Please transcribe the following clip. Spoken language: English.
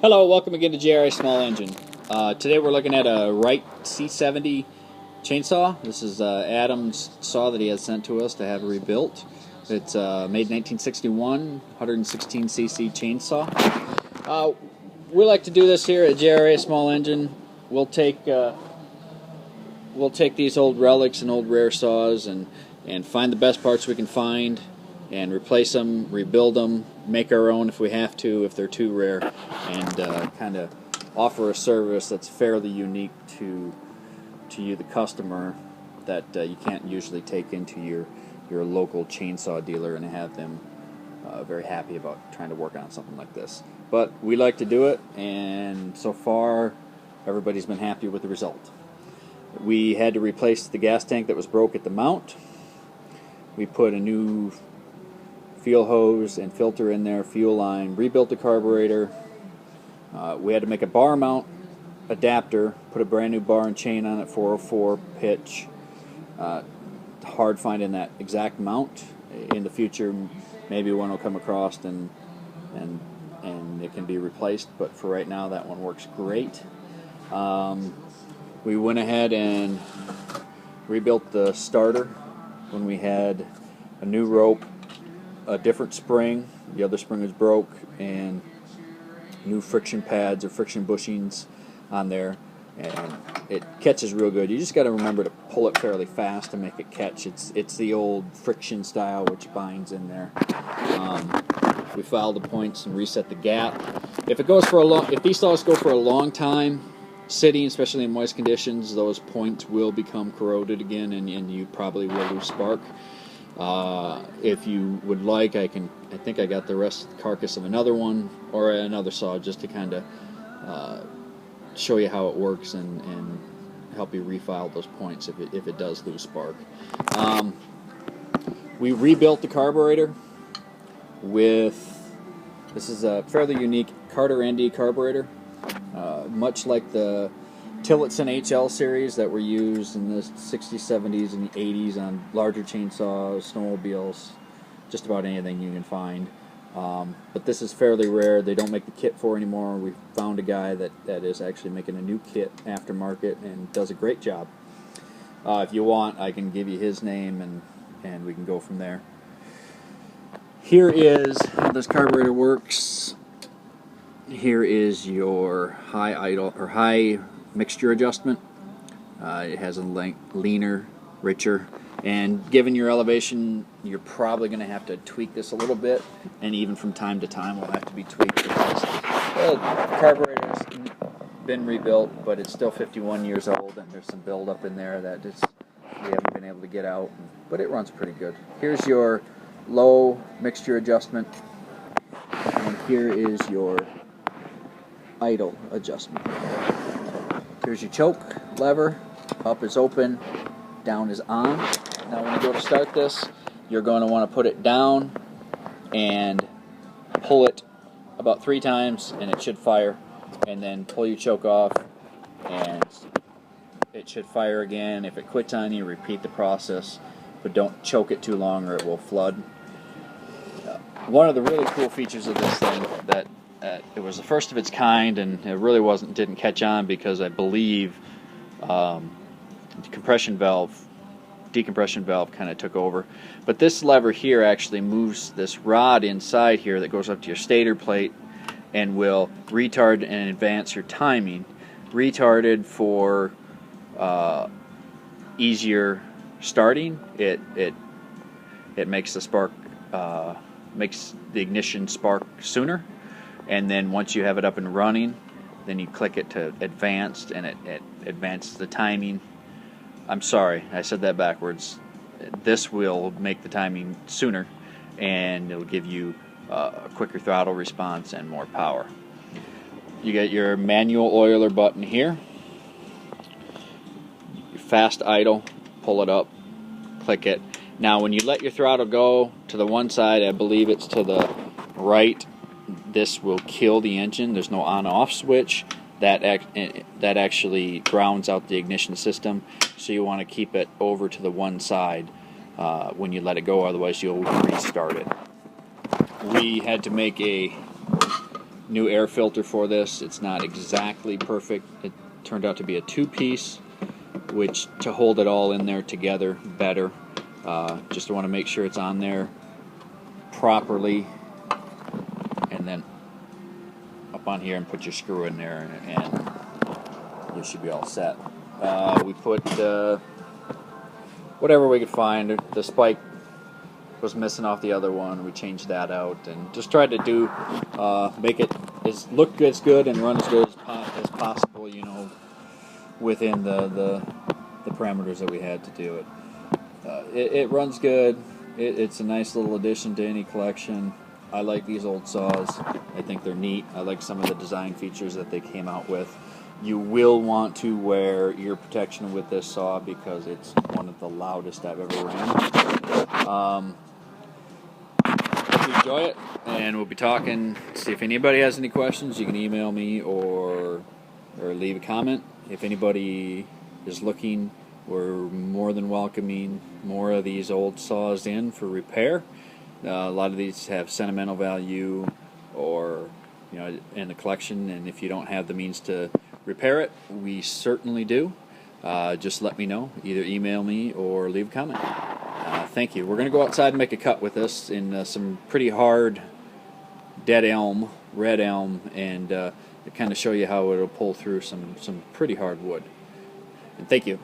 Hello, welcome again to JRA Small Engine. Today we're looking at a Wright C70 chainsaw. This is Adam's saw that he has sent to us to have rebuilt. It's made in 1961, 116cc chainsaw. We like to do this here at JRA Small Engine. We'll take these old relics and old rare saws and find the best parts we can find and replace them, rebuild them, make our own if we have to, if they're too rare, and kind of offer a service that's fairly unique to you, the customer, that you can't usually take into your local chainsaw dealer and have them very happy about trying to work on something like this. But we like to do it, and so far everybody's been happy with the result. We had to replace the gas tank that was broke at the mount. We put a new fuel hose and filter in there, fuel line, rebuilt the carburetor. We had to make a bar mount adapter, put a brand new bar and chain on it, 404 pitch. Hard finding that exact mount. In the future, maybe one will come across and it can be replaced, but for right now that one works great. We went ahead and rebuilt the starter when we had a new rope, a different spring, the other spring was broke, and new friction pads or friction bushings on there, and it catches real good. You just got to remember to pull it fairly fast to make it catch. It's the old friction style which binds in there. We filed the points and reset the gap. If these saws go for a long time sitting, especially in moist conditions, those points will become corroded again, and you probably will lose spark. If you would like, I think I got the rest of the carcass of another one or another saw just to kind of show you how it works and help you refile those points if it does lose spark. We rebuilt the carburetor this is a fairly unique Carter ND carburetor, much like the Tillotson HL series that were used in the 60s, 70s, and the 80s on larger chainsaws, snowmobiles, just about anything you can find. But this is fairly rare. They don't make the kit for anymore. We found a guy that is actually making a new kit aftermarket and does a great job. If you want, I can give you his name and we can go from there. Here is how this carburetor works. Here is your high idle or high mixture adjustment. It has a leaner, richer, and given your elevation, you're probably going to have to tweak this a little bit, and even from time to time will have to be tweaked because the carburetor's been rebuilt, but it's still 51 years old, and there's some buildup in there that we haven't been able to get out, but it runs pretty good. Here's your low mixture adjustment, and here is your idle adjustment. Here's your choke lever. Up is open, down is on. Now when you go to start this, you're going to want to put it down and pull it about 3 times and it should fire, and then pull your choke off and it should fire again. If it quits on you, repeat the process, but don't choke it too long or it will flood. One of the really cool features of this thing that it was the first of its kind, and it really didn't catch on because I believe the decompression valve kind of took over. But this lever here actually moves this rod inside here that goes up to your stator plate and will retard and advance your timing. Retarded for easier starting. It makes the spark makes the ignition spark sooner. And then once you have it up and running, then you click it to advanced, and it advances the timing. I'm sorry, I said that backwards. This will make the timing sooner, and it'll give you a quicker throttle response and more power. You get your manual oiler button here. Your fast idle, pull it up, click it. Now when you let your throttle go to the one side, I believe it's to the right, this will kill the engine. There's no on-off switch. That actually grounds out the ignition system, so you want to keep it over to the one side when you let it go, otherwise you'll restart it. We had to make a new air filter for this. It's not exactly perfect. It turned out to be a 2-piece, which to hold it all in there together better. Just want to make sure it's on there properly, and then up on here and put your screw in there, and you should be all set. We put whatever we could find. The spike was missing off the other one. We changed that out and just tried to do make it look as good and run as good as possible, you know, within the parameters that we had to do it. It runs good. It's a nice little addition to any collection. I like these old saws. I think they're neat. I like some of the design features that they came out with. You will want to wear ear protection with this saw because it's one of the loudest I've ever ran. Hope you enjoy it, and we'll be talking. See if anybody has any questions. You can email me or leave a comment. If anybody is looking, we're more than welcoming more of these old saws in for repair. A lot of these have sentimental value, or you know, in the collection. And if you don't have the means to repair it, we certainly do. Just let me know. Either email me or leave a comment. Thank you. We're going to go outside and make a cut with this in some pretty hard dead elm, red elm, and kind of show you how it'll pull through some pretty hard wood. And thank you.